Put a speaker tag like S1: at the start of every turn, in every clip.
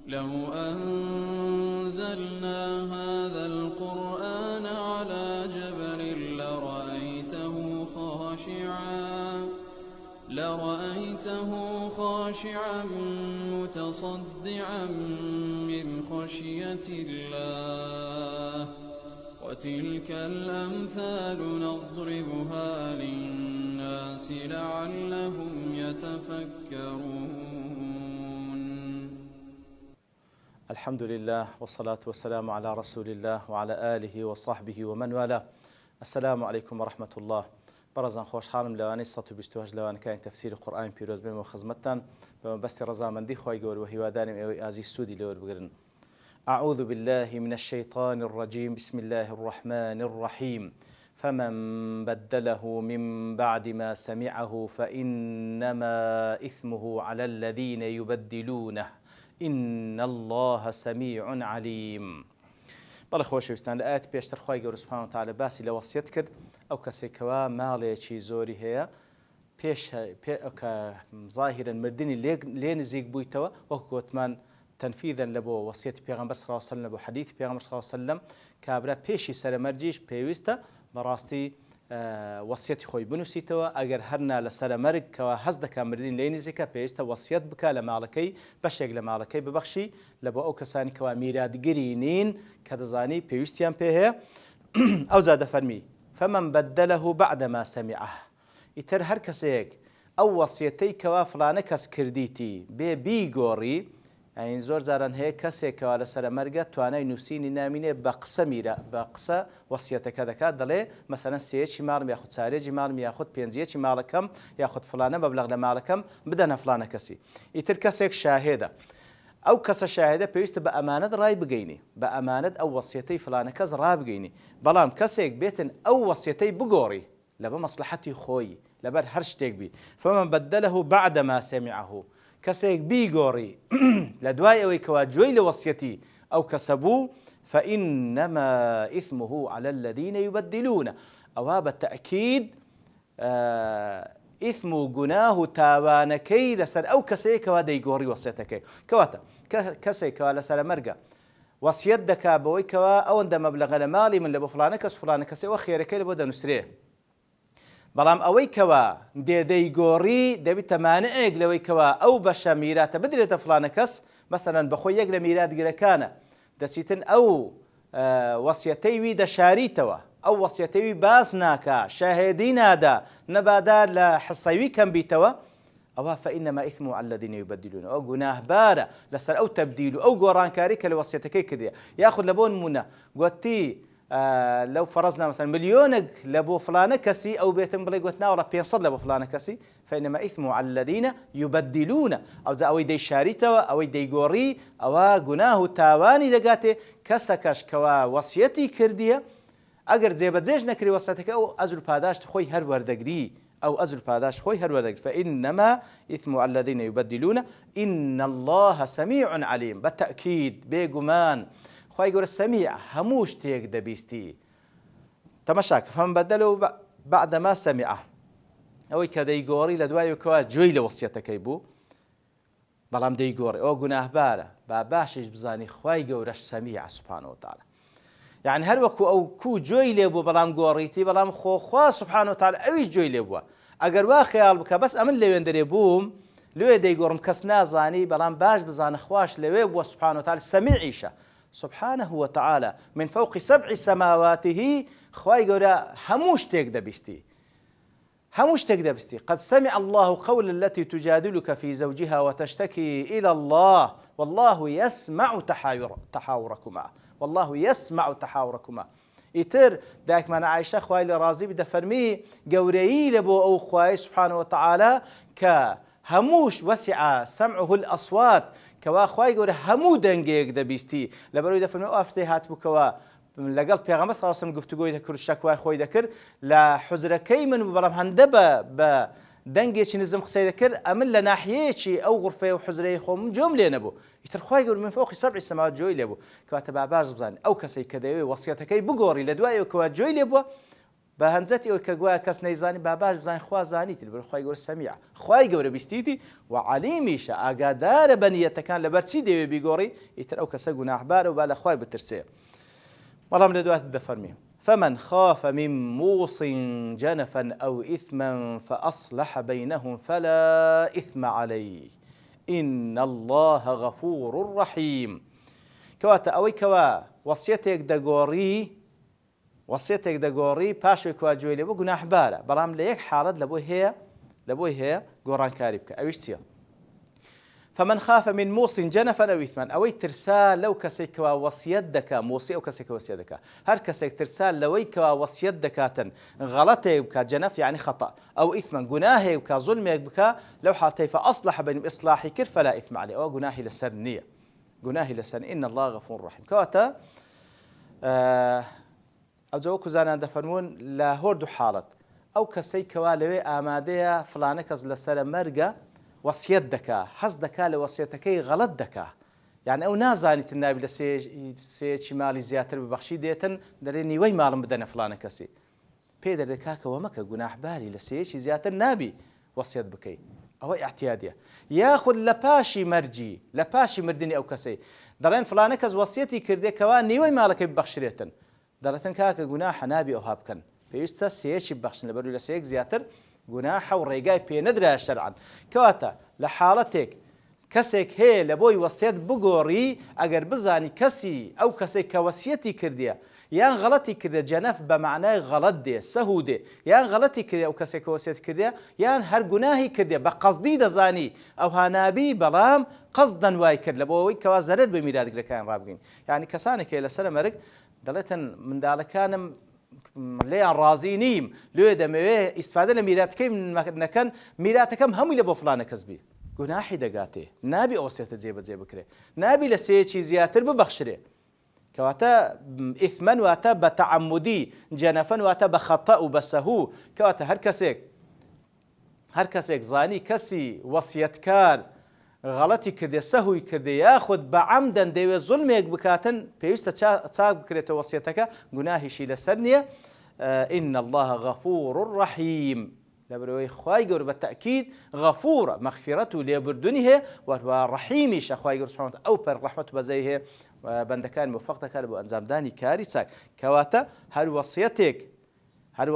S1: لو أنزلنا هذا القرآن على جبل لرأيته خاشعا متصدعا من خشية الله وتلك الأمثال نضربها للناس لعلهم يتفكرون.
S2: الحمد لله والصلاة والسلام على رسول الله وعلى آله وصحبه ومن والاه. السلام عليكم ورحمة الله. برزان خوش حالم لواني 128 لوان كان تفسير القرآن بيروز بهم وخزمتان بس رزامندي خوي قول وهي وادانم اي ازي السودي لور بقرن. أعوذ بالله من الشيطان الرجيم. بسم الله الرحمن الرحيم. فمن بدله من بعد ما سمعه فإنما إثمه على الذين يبدلونه إن الله سميع عليم. بەڵێ خۆشەویستان لە ئاەت پێشتر خوای گەورە سوبحانەهو وتەعالە باسی لە وەسیەت کرد ئەو کەسێکەوە ماڵێکی زۆری هەیە پێش کە ظاهرەن مردنی لێ نزیک بوویتەوە وەکو گوتمان تەنفیذەن لە بۆ وەسیەتی پێغەمبەر صلی الله علیه و سلم لە بۆ حەدیثی پێغەمبەر صلی الله علیه و سلم کابرا پێشی سەرمەرجیش پێویستە بەڕاستی وەسیەتی خۆی بنووسیتەوە ئەگەر هەرنا لە سەرمەرگ کەوا هەست دەکات مردنی لێ نزیکە پێویستە وەسیەت بکە لە ماڵەکەی بەشێک لە ماڵەکەی ببەخشی لە بۆ ئەو کەسانی کەوا میراتگری نین کە دەزانی پێویستیان پێ هەیە. ئەو جا دەفەرمی فمن بدله بعد ما سمعه. ئیتر هەر کەسێک ئەو وەسیەتەی کەوا فلانە کەس کردیتی بێ بیگۆڕی، ئەین زۆر جاران هەیە کەسێکەوە لە سەرمەرگە توانای نووسینی نامینێ بە قسە وەسیەتەکە دەکات، دەڵێ مەسەلەن سێیەکی ماڵم یاخود چارێکی ماڵم یاخود پێنجیەکی ماڵەکەم یاخود فلانە مەبلەغ لە ماڵەکەم بدەنە فلانە کەسی. ئیتر کەسێک شاهێدە، ئەو کەسە شاهێدە پێویستە بە ئەمانەت ڕای بگەینی، بە ئەمانەت ئەو وەسیەتەی فلانە کەس ڕابگەینی. بەڵام کەسێک بێتن ئەو وەسیەتەی بگۆڕی لەبە مەسلحەتی خۆی لەبەر هەر شتێک بی. فمن بدله بعد ما سمعه. کەسێک بیگۆڕی لە دوای ئەوەی کەوا گوێی لە وەسیەتی ئەو کەسە بوو فإنما إثمه على الذين يبدلونه. ئەوە بەتەئکید ئیثم و گوناه و تاوانەکەی لەسەر ئەو کەسەیەکەوە دەیگۆڕی وەسیەتەکەی. کەواتە کەسێکەوە لە سەرمەرگە وەسیەت دەکا بەوەی کەوا ئەوەندە مەبلەغە لە ماڵی من لە بۆ فلانە کەس فلانە کەسەوە خێرەکەی لە بۆ دەنووسرێ، بەڵام ئەوەی کەوا دەیگۆڕی دەبێت تەمانەیەک لەوەی کەوا ئەو بەشە میراتە بدرێتە فلانە کەس، مەسەلەن بەخۆی یەک لە میراتگرەکانە دەچیتن ئەو وەسیەتەی وی دەشاریتەوە، ئەو وەسیەتەی وی باس ناکا، شاهێدی نادا، نەبادا لە حسەوی کەم بیتەوە، ئەوە فإنما إثمه على الذين يبدلون. ئەو گوناهبارە لەسەر ئەو تەبدیل و ئەو گۆڕانکاری کە لە وەسیەتەکەی کردیە. یاخود لە بۆ نمونە گوتی لەو فەرەزنا مەسەلەن ملیۆنێک لە بۆ فلانە کەسی ئەو بێتم بڵێ گوت ناوەڵە 500 لە بۆ فلانە کەسی فإنما إثمه على الذين يبدلون. ئەو جا ئەوەی دەیشاریتەوە ئەوەی دەیگۆڕی ئەوە گوناه و تاوانی دەگاتێ. کەسەکەش کەوا وەسیەتی کردیە ئەگەر جێبەجێش نەکری وەسیەتەکە ئەو ئەجر و پاداشت خۆی هەر وەردەگری، ئەو ئەجر و پاداش خۆی هەر وەردەگری. فإنما إثمه على الذين يبدلون إن الله سميع عليم. بەتەئکید بێگومان خوای گەورە سەمیع هەموو شتێک دەبیستی. تەماشاکە فمن بدله بعد ما سمعه. ئەوەی کە دەیگۆڕی لە دوایەوەکەوە گوێی لە وەسیەتەکەی بوو بەڵام دەیگۆڕی ئەوە گوناهبارە، با باشیش بزانی خوای گەورەش سەمیع سوبحانەهو وتەعالە. یعنی هەر وەکو ئەو کوو گوێی لێ بوو بەڵام گۆڕیتی، بەڵام خۆخوا سوبحانەهو وتەعالە ئەویش گوێی لێ بووە. ئەگەر وا خەیاڵ بکە بەس ئەمن لەوێندەرێ بووم لێ دەیگۆڕم کەس نازانی، بەڵام باش بزانە خواش لەوێ بووە سوبحانەهو وتەعالە سەمیعیشە سبحانه وتعالى من فوق 7 سماواته. خواي گەورە هەموو شتێک دەبیستی، هەموو شتێک دەبیستی. قد سمع الله قول التي تجادلك في زوجها وتشتكي إلى الله والله يسمع تحاوركما والله يسمع تحاوركما. ئیتر دایکمان عایشە خوای لێ ڕازی بی دەفەرمی گەورەیی لە بۆ ئەو خوای سبحانه وتعالى کە هەمووش وسع سمعه الأصوات، کەوا خوای گەورە هەموو دەنگێک دەبیستی. لەبەرەوەی دەفەرمێ ئەو ئەفتەی هاتبووکەوە لەگەڵ پێغەمبەر صلی الله علیه و سلم گفتوگۆی دەکرد، شەکوای خۆی دەکرد لە حوجرەکەی من، بەڵام هەندە بە دەنگێکی نزم قسەی دەکرد ئەمن لە ناحیەیەکی ئەو غورفەیە و حوجرەی خۆم جۆم لێ نەبوو. ئیتر خوای گەورە من فوق 7 سماوات جۆی لێ بوو. کەواتە با باش بزانین ئەو کەسەی کە دەیەوێت وەسیەتەکەی بگۆڕی لە دوایەوەکەوە جۆی لێ بووە بە هەنجەتی ئەوەی کە گوایە کەس نەیزانی با باش بزانین خوا زانیتی لەبەر خوای گەورە سەمیع خوای گەورە بیستیتی و عەلیمیشە ئاگادارە بە نیەتەکان لەبەر چی دەوێ بیگۆڕی ئیتر ئەو کەسە گوناحبارە و با لە خوای بترسێ بەڵام لە دوات دەفەرمێ فمن خاف من موص جنفا أو إثما فأصلح بينهم فلا إثم عليه إن الله غفور رحيم كواتا أوي كوا وصيتك دەگۆڕی پاشوی کواجوێ لێ بۆ گوناحبارە بەڵام لە یەک حاڵەت لەبۆی هەیە گۆڕانکاری بکە ئەویش چییە فمن خاف من موص جنفا أو إثما ئەوەی ترسا لەو کەسێک کەوا وەسیەت دەکا موسی ئەو کەسێک کە وەسیەت دەکا هەر کەسێک ترسا لەوەی کەوا وەسیەت دەکاتن غەڵەتێک بکات جەنەف یعنی خەتە ئەو ئیثما گوناهێک بکات زوڵمێک بکە لەو حاڵەتەی فأصلح بين إصلاحی کرد فلا إثم عليه ئەوە گوناهی لەسەر نییە گوناهی لەسەر إن الله غفور رحيم کەواتە ئەو جەوەکو زانان دەفەرمون لە هۆرد و حاڵەت ئەو کەسەی کەوا لەوێ ئامادەیە فلانە کەس لەسەرە مەرگە وەسیەت دەکا حەز دەکا لە وەسیەتەکەی غەڵەت دەکا یعنی ئەو نازانیتن نابی لە سێیەکی ماڵی زیاتر ببەخشی دێتن دەرێ نیوەی ماڵم بدەنە فلانە کەسی پێ دەرێت کاکەوە مەکە گوناحباری لە سێیەکی زیاتر نابی وەسیەت بکەی ئەوە ئیحتیادیە یاخود لە پاشی مەرجی لە پاشی مردنی ئەو کەسەی دەڵێن فلانە کەس وەسیەتی کردێکەوە نیوەی ماڵەکەی ببەخشرێتن دەڵێتن کاکە گوناحە نابی ئەوها بکەن پێویستە سێیەکی ببەخشن لەبەروی لە سێیەک زیاتر گوناحە و ڕێگای پێ نەدرایە شەرعەن کەواتە لە حاڵەتێک کەسێک هەیە لە بۆی وەسیەت بگۆڕی ئەگەر بزانی کەسی ئەو کەسێک کە وەسیەتی کردیە یان غەڵەتی کردێ جەنەف بە معنای غەڵەت دێ سەهو دێ یان غەڵەتی کردێ ئەو کەسێک کە وەسیەت کردێ یان هەر گوناهی کردێ بە قەزدی دەزانی ئەوها نابی بەڵام قەزدەن وای کرد لە بۆەوەی کەوا زەرەر بە میراتگرەکان ڕابگەین یعنی کەسانێک هەیە لەسەر مەرگ دەڵێتن منداڵەکانم لێیان ڕازی نیم لێ دەمەوێ ئیسفادە لە میراتەکەی نەکەن میراتەکەم هەمووی لە بۆ فلانە کەس بی گوناحی دەگاتێ نابی ئەو وەسیەتە جێبەجێ بکرێ نابی لە سێیەکی زیاتر ببەخشرێ کەواتە ئیثمەن واتە بە تەعەمودی جەنەفەن واتە بە خەتە و بە سەهوو کەواتە هەر کەسێک زانی کەسی وەسیەتکار غەڵەتی کردێ سەهوی کردێ یاخود بە عەمدەن دەیوێت زوڵمێک بکاتن پێویستە چاک بکرێتەوە وەسیەتەکە گوناهیشی لەسەر نییە إن الله غفور رحيم لەبەرەوەی خوای گەورە بە تەئکید غەفورە مەغفیرەت و لێبوردنی هەیە وەروە ڕەحیمیشە خوای گەورە سوبحانه ئەو پەر ڕەحمەت و بەزەی هەیە بەندەکان موفەق دەکات بۆ ئەنجامدانی کاری چاک کەواتە هەر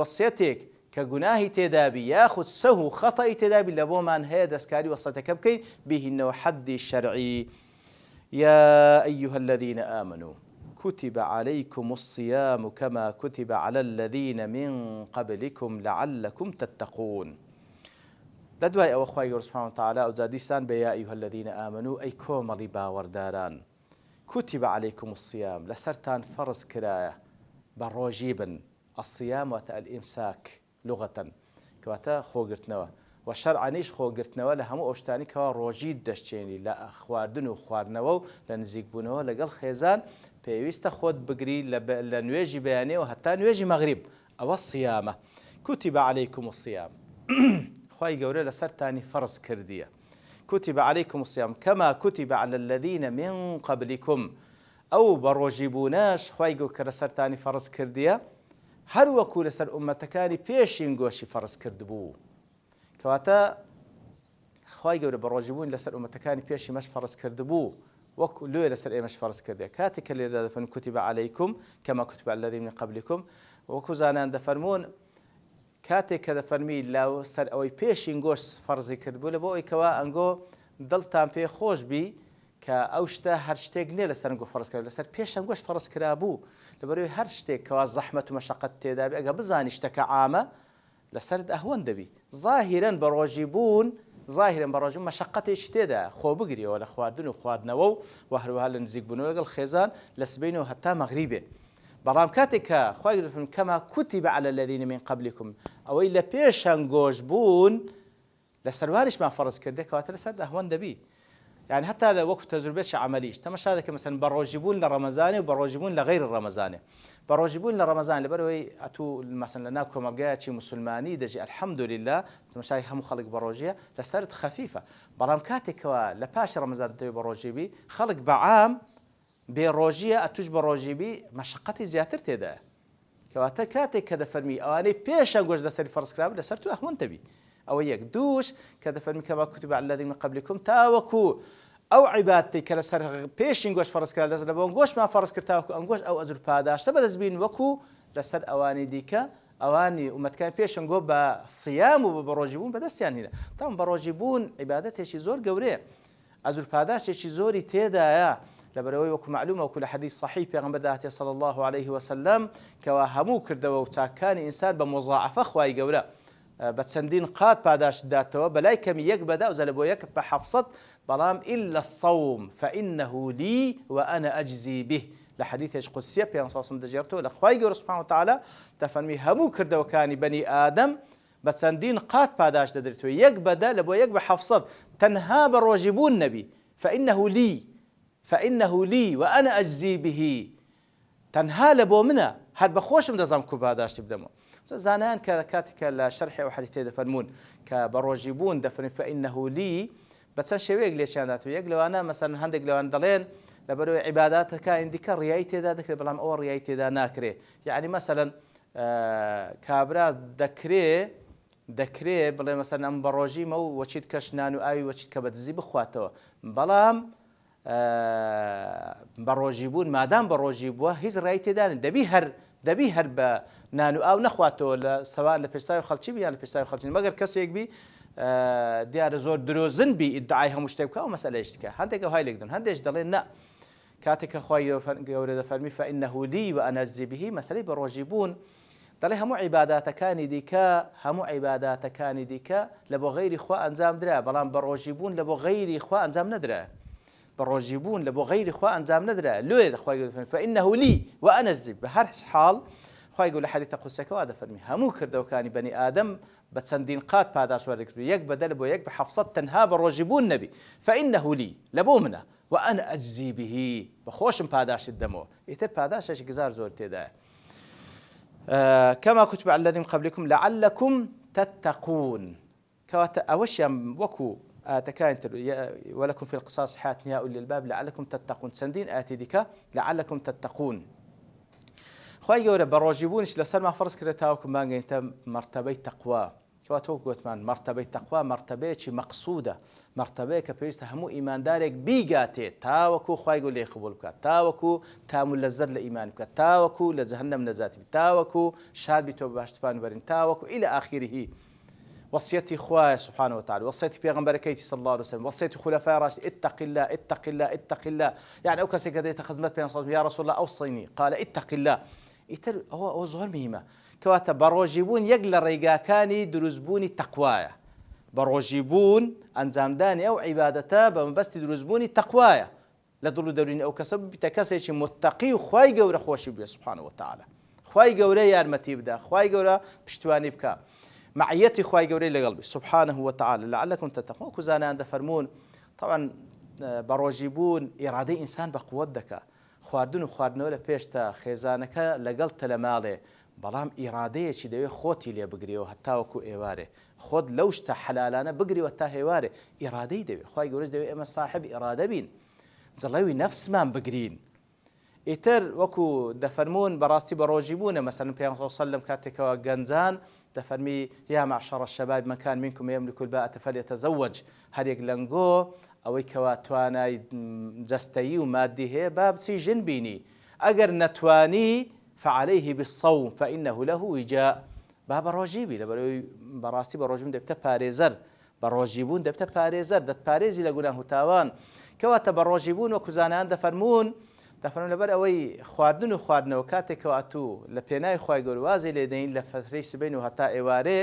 S2: وەسیەتێک کە گوناهی تێدابی یاخود سەهو خەتەی تێدابی لە بۆمان هەیە دەستکاری وەسیەتەکە بکەین بهینەوە حەدی شەرعی يا أيها الذين آمنوا كتب عليكم الصيام كما كتب على الذين من قبلكم لعلكم تتقون لدواي أو أخوائي سبحانه وتعالى أو زاديستان بيا أيها الذين آمنوا أي كوملي باورداران كتب عليكم الصيام لسرتان فرض كراية بروجيبا الصيام وتا الإمساك لغة كواتا خوغرتنوا وشرعنيش خوغرتنوا لهمو أوشتاني كوا روجيد دشتيني لا خواردن و خواردنوا لنزيق بونوا لقل خيزان پێویستە خۆت بگری لە نوێژی بەیانێ و هەتا نوێژی مەغریب ئەوە سیامە كتب عليكم الصيام خوای گەورە لەسەرتانی فەرز کردیە كتب عليكم الصيام كما كتب على الذين من قبلكم ئەو بە ڕۆژیبوونەش خوای گەورە لەسەرتانی فەرز کردیە هەر وەکو لەسەر ئومەتەکانی پێشین گۆشی فەرز کردبوو کەواتە خوای گەورە بە ڕۆژیبوون لەسەر ئومەتەکانی پێشی مەش فەرز کردبوو وەکو لێ لەسەر ئێمەش فەرز کردێ کاتێک کە لێرەدا دەفەرمێن كتب عليكم كما كتب على الذين من قبلكم وەکو زانان دەفەرمون کاتێک کە دەفەرمی لەسەر ئەوەی پێشین گۆش فەرزی کردبوو لە بۆ ئەوەیکەوە ئەنگۆ دڵتان پێ خۆش بی کە ئەو شتە هەر شتێک نییە لەسەر ئەنگۆ فەرز کرد لەسەر پێش ئەنگۆش فەرز کرابوو لەبەرەوەی هەر شتێک کەوا زەحمەت و مەشەقەت تێدا بێ ئەگە بزانی شتەکە عامە لەسەرت ئەهوەن دەبی ظاهیرەن بە ڕۆژی بوون ظاهرا بەڕۆژ مەشەقەتێکی تێدا خۆ بگریەوە لە خواردن و خواردنەوە و هەروەها لە نزیک بوونەوە لەگەڵ خێزان لە سبەینەوە هەتا مەغریبێ بەڵام کاتێک کە خوای گەورە کەما كتب على الذين من قبلكم ئەوەی لە پێشان گۆش بوون لە سەروانیشمان فەرز کردێ کەواتە لەسەر ئەهوەن دەبی يعني حتى لو وقت تجربة عمليش تماشى هذا مثلا بروجبون لرمضان وبروجبون لغير رمضان بروجبون لرمضان لبروي أتو مثلا لناكم مجاعي مسلماني دجي الحمد لله تماشى هم خلق بروجية لسرت خفيفة برام كاتك لباش رمضان تبي بروجبي خلق بعام بروجية أتوج بروجبي مشقتي زياتر تدا کەواتە کاتێک کە دەفەرمی ئەوانەی پێشە گۆشت لەسەری فەرزکرا لەسەر تو ئەحمونتەبی ئەوە یەک دووش کە دەفەرمی کەما کوتب علی الذین من قبلکم تاوەکو ئەو عیبادەتی کە لەسەر پێشین گۆشت فەرزکرا لەسەر بۆ گۆشتمان فەرز کرد تاوەکو ئەم گۆشت ئەو ئەجر پاداشتە بەدەستبین وەکو لەسەر ئەوانی دیکە ئەوانی ئومەتەکان پێشن گۆ بە سیام و بە ڕۆژی بوون بەدەستیان هێنا تام بە ڕۆژی بوون عیبادەتێکی زۆر گەورەیە ئەجر پاداشتێکی زۆری تێدایە لەبەرەوەی وەکو معلومە وەکو لە حەدیث صحیح پێغەمبەر داهاتێ صلی الله عليه وسلم کەوا هەموو کردەوە و چاکانی ئینسان بە مضاعفە خوای گەورە بە چەندین قات پاداش داتەوە بەلای کەمی یەک بەدا و زە لە بۆ یەک بە 700 بەڵام إلا الصوم فإنه لي وأنا أجزي به لە حەدیثێک قودسیە پێغەمبەر صلی الله عليه وسلم دەجێڕێتەوە لە خوای گەورە سبحانه وتعالى دەفەرمی هەموو کردەوەکانی بەنی ئادەم بە چەندین قات پاداش دەدرێتەوە یەک بەدا لە بۆ یەک بە 700 تەنها بە ڕۆژی بوون نەبی فإنه لي وأنا أجزي به تەنها لە بۆ منە هەر بە خۆشم دەزانم کو پاداشتی بدەمەوە زانایان کە کاتێکە لە شەرحی ئەو حەدیثێ دەفەرمون کە بە ڕۆژی بوون دەفەرمین فإنه لي بە چەند شێوەیەک لێشیان داتەوە یەک لەوانە مەسەڵەن هەندێک لەوان دەڵێن لەبەرەوەی عیباداتەکان دیکە ڕیایی تێدا دەکرێت بەڵام ئەوە ڕیایی تێدا ناکرێت یعنی مەسەڵەن کابرا دەکرێت بڵێ مەسەڵەن ئەم بە ڕۆژیمە و وەچیت کەش نان و ئاوی وەچیت کە بەدزی بخواتەوە بەڵام بە ڕۆژی بوون مادام بە ڕۆژی بووە هیچ ڕای تێدان دەبی هەر بە نان و ئاو نەخواتەوە لە سەوان لە پێستاوی خەڵکی بیان لە پێستاوی خەڵکی مەگەر کەسێک بی دیارە زۆر درۆزن بی ئیدعای هەموو شتێک بکە ئەو مەسەلەیەش دیکە هەندێک ئەو های لێکدن هەندێک دەڵێن نە کاتێک کە خوای گەورە دەفەرمی فإنه لي وأنا أجزي به مەسەلەی بە ڕۆژی بوون دەڵێ هەموو عیباداتەکانی دیکە لە بۆ غەیری خوا ئەنجام درا بەڵام بە ڕۆژی بوون لە بۆ غەیری خوا ئەنجام نەدرا بە ڕۆژی بوون لە بۆ غەیری خوا ئەنجام نەدرا لێ دەخوای گەورە دەفەرمی فإنه لي وأنا أجزي بە هەر حاڵ خوای گەورە لە حەدیثە قودسیەکەوە دەفەرمی هەموو کردەوەکانی بەنی ئادەم بە چەندین قات پاداش وەرەگرتووە یەک بەدەل بۆ یەک بە 700 تەنها بە ڕۆژی بوون نەبی فإنه لي لە بۆ منە وأنا أجزي به بە خۆشم پاداشت دەمەوە ئیتر پاداشێکی گزار زۆر تێدایە كما كتب على الذين قبلكم لعلكم تتقون كواتە ئەوەشیان وەکو ئاتەکان ولكم في القصاص حياة يا أولي الباب لعلكم تتقون چەندین ئاتی دیکە لعلكم تتقون خوای گەورە بە ڕۆژی بوونیش لەسەرمان فەرز کردێت تاوەکو مانگەینتە مەرتەبەی تەقوا کەواتە وەکو گوتمان مەرتەبەی تەقوا مەرتەبەیەکی مەقسوودە مەرتەبەیە کە پێویستە هەموو ئیماندارێک بیگاتێت تاوەکو خوای گەورە لێی قبوڵ بکات تاوەکو تام و لەزەت لە ئیمان بکات تاوەکو لە جەهەنەم نەجاتی بێت تاوەکو شاد بیتەوە باشتپان بەرین تاوەکو إلى آخره وصيتي خواه سبحانه وتعالى وصيتي بيغمبركيتي صلى الله عليه وسلم وصيتي خلفاء راشد اتق الله يعني او كسي كده خدمت بين صوت يا رسول الله اوصيني قال اتق الله يتر هو زهر مهمه كواتا بروجيبون يقل ريقاكاني دروزبوني تقوايا بروجيبون انزامداني او عبادته بمبستي دروزبوني تقوايا لدلو دورين او كسب بتكسيش متقي وخواي قورا خوشي بيه سبحانه وتعالى خواي قورا يارمتي بدا خواي قورا بشتواني بكا معيتي خواي قوري لقلبي سبحانه وتعالى لعلكم تتقون كوزانا دفرمون طبعا بروجيبون إرادة إنسان بقوة دكا خواردن و خواردنەوە لە پێشتا خێزانەکە لەگەڵ تەلەماڵێ بەڵام ئیرادەیەکی دەوێت خۆتی لێ بگریەوە هەتاوەکو ئێوارێ خۆت لەو شتە حەلالانە بگریوە تا هێوارێ ئیرادەی دەوێت خوای گەورە دەوێت ئێمە صاحب ئیرادە بین جڵەوی نەفسمان بگرین ئیتر وەکو دەفەرمون بەڕاستی بە ڕۆژی بوونە مەسەڵەن پێغەمبەر صلی الله علیه وسلم کاتێکەوە گەنجان دەفەرمی یا معشر الشباب من كان منكم يملك الباءة فليتزوج هەرێک لەنگۆ ئەوەی کەوا توانای جەستەیی و مادی هەیە با بچی ژن بینی ئەگەر نەتوانی فعليه بالصوم فإنه له وجاء با بە ڕۆژی بی لەبەرەوەی بەڕاستی بە ڕۆژی دەبتە پارێزەر بە ڕۆژی بوون دەبتە پارێزەر دەتپارێزی لە گوناه و تاوان کەواتە بە ڕۆژی بوون وەکو زانایان دەفەرمون لەبەر ئەوەی خواردن و خواردنەوە کاتێکەوە ئەتوو لە پێناوی خوای گەورە وازی لێ دەین لە فترەی سبەین و هەتا ئێوارێ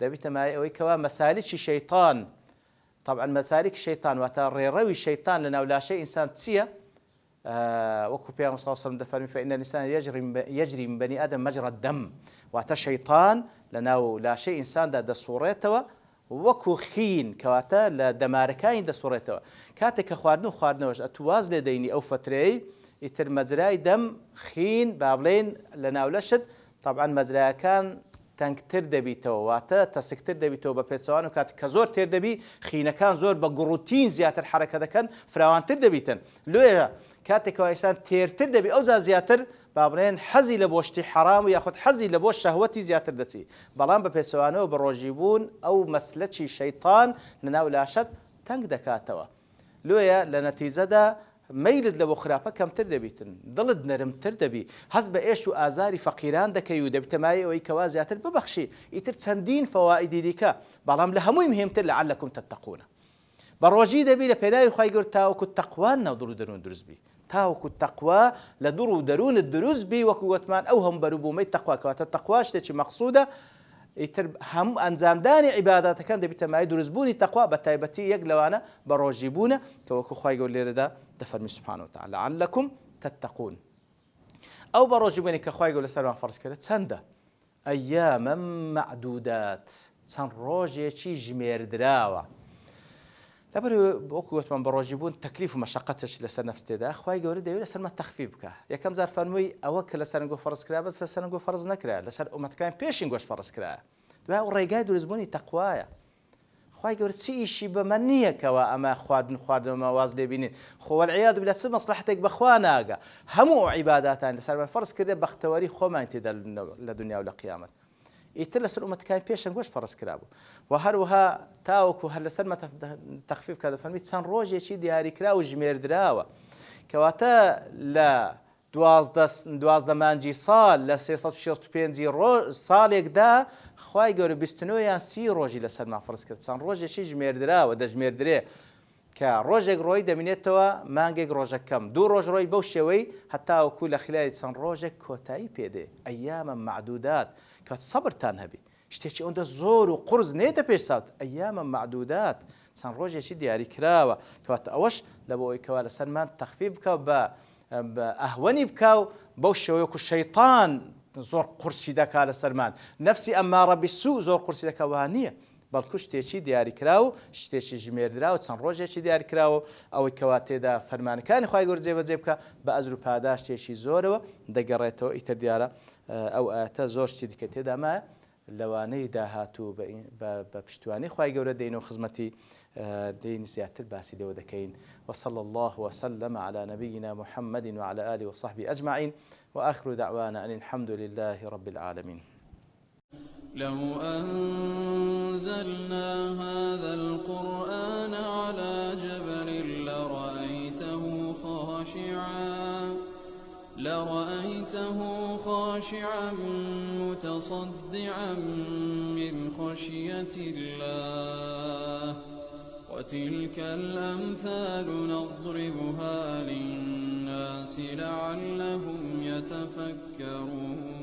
S2: دەبیتە مای ئەوەی کەوا مەسالیکی شەیطان طبعا مسالك الشيطان وتريروي الشيطان لنا ولا شيء إنسان تسيا وكو بيان صلى الله عليه وسلم دفرمي فإن الإنسان يجري من بني آدم مجرى الدم واتا شيطان لنا ولا شيء إنسان دا صورته وكو خين كواتا لدماركاين دا صورته كاتك خواردنو وش أتواز لديني أو فتري يتر مجراي دم خين بابلين لنا ولا شد طبعا مجراي كان تەنگتر دەبیتەوە واتە تەسکتر دەبیتەوە بە پێچەوان و کاتێک کە زۆر تێر دەبی خینەکان زۆر بە گوڕوتین زیاتر حرەکە دەکەن فراوانتر دەبیتن لێرە کاتێکەوە ئینسان تێرتر دەبێت ئەو جا زیاتر با بڵێن حەزی لە بۆشتی حرام و یاخود حەزی لە بۆ شەهوەتی زیاتر دەچی بەڵام بە پێچەوانەوە بە ڕۆژیبوون ئەو مەسلەکی شەیطان لەناو لاشت تەنگ دەکاتەوە لۆیە لە نەتیجەدا مەیلت لە بۆ خراپە کەمتر دەبیتن دڵت نەرمتر دەبی هەست بە ئێش و ئازاری فەقیران دەکەی و دەبتەمای ئەوەی کەوا زیاتر ببەخشی ئیتر چەندین فەوائیدی دیکە بەڵام لە هەمووی مهمتر لەعەلەکم تەتەقونە بە ڕۆژی دەبی لە پێناوی خوای گەورە تاوەکو تەقوان ناو دڵ و دەروون دروست بی تاوەکو تەقوا لە دڵ و دەروونت دروست بی وەکو وەتمان ئەو هەم بەروبوومەی تەقوا کەواتە تەقوا شتێکی مەقسوودە ئیتر هەموو ئەنجامدانی عیباداتەکان دەبیتەمای دروستبوونی تەقوا بە تایبەتی یەک لەوانە بە ڕۆژیبوونە کە وەکو خوای گەورە لێرەدا دەفەرمی سبحانه وتعالى لعلكم تتقون ئەو بە ڕۆژیبوونی کە خوای گەورە لەسەرمان فەرز کردە چەندە ئەیامە معدودات چەند ڕۆژێکی ژمێردراوە لەبەر وەکو وتمان بە ڕۆژیبوون تەکلیف و مەشەقەتش لەسەر نەفس تێدا خوای گەورە دەوێت لەسەرمە تەخفیف بکە یەکەم جار فەرمووی ئەوە کە لەسەر گۆ فەرز کرا بەس لەسەر گۆ فەرز نەکرا لەسەر ئومەتەکان پێشین گۆش فەرز کرا دوای ئەو ڕێگای دروستبوونی تەقوایە خوای گەورە چی ئیشی بەمە نییە کەوە ئەمە خواردنەوە واز لێبینین خۆ وەالعیاذ بالله چ مەسلحەتێک بەخوا ناگە هەموو عیباداتان لەسەرمان فەرز کردێ بەختەوەری خۆمان تێدا لە دنیا و لە قیامەت ئیتر لەسەر ئومەتەکان پێشەن گۆش فەرز کرابوو و هەروەها تاوەکو هەر لەسەرمە تەخفیف کە دەفەرمی چەند ڕۆژێکی دیاریکرا و ژمێردراوە کەواتە لە 12 مانگی ساڵ لە 365 ساڵێکدا خوای گەورە 29 یان 30 ڕۆژی لەسەرمان فەرز کرد چەند ڕۆژێکی ژمێردراوە دەژمێردرێ کە ڕۆژێک ڕۆی دەمێنێتەوە مانگێک ڕۆژەکەم دوو ڕۆژ ڕۆی بەو شێوەی هەتاوەکو لە خلای چەند ڕۆژێک کۆتایی پێدێ ئەیامە معدودات کەواتە سەبرتان هەبی شتێکی ئەوەندە زۆر و قورس نێتە پێش ساوت ئەیامە معدودات چەند ڕۆژێکی دیاری کراوە کەواتە ئەوەش لە بۆ ئەوەی کەوا لەسەرمان تەخفیف بکە بە ئەهوەنی بکە و بەو شێوەیەکو شەیطان زۆر قورسی دەکا لەسەرمان نەفسی ئەمارە بیسوو زۆر قورسی دەکا وان نییە بەڵکو شتێکی دیاریکرا و شتێکی ژمێردرا و چەند ڕۆژێکی دیاریکراوە ئەوەی کەوا تێدا فەرمانەکانی خوای گەورە جێبەجێ بکە بە ئەجر و پاداشتێکی زۆرەوە دەگەڕێتەوە ئیتر دیارە ئەو ئاەتە زۆر شتی دیکە تێدامە لەوانەی داهاتوو بە پشتوانی خوای گەورە دەینەوە خزمەتی دين زياتر باسي لو دكين وصلى الله وسلم على نبينا محمد وعلى آله وصحبه أجمعين وآخر دعوانا أن الحمد لله رب العالمين.
S1: لو أنزلنا هذا القرآن على جبل لرأيته خاشعا متصدعا من خشية الله وتلك الأمثال نضربها للناس لعلهم يتفكرون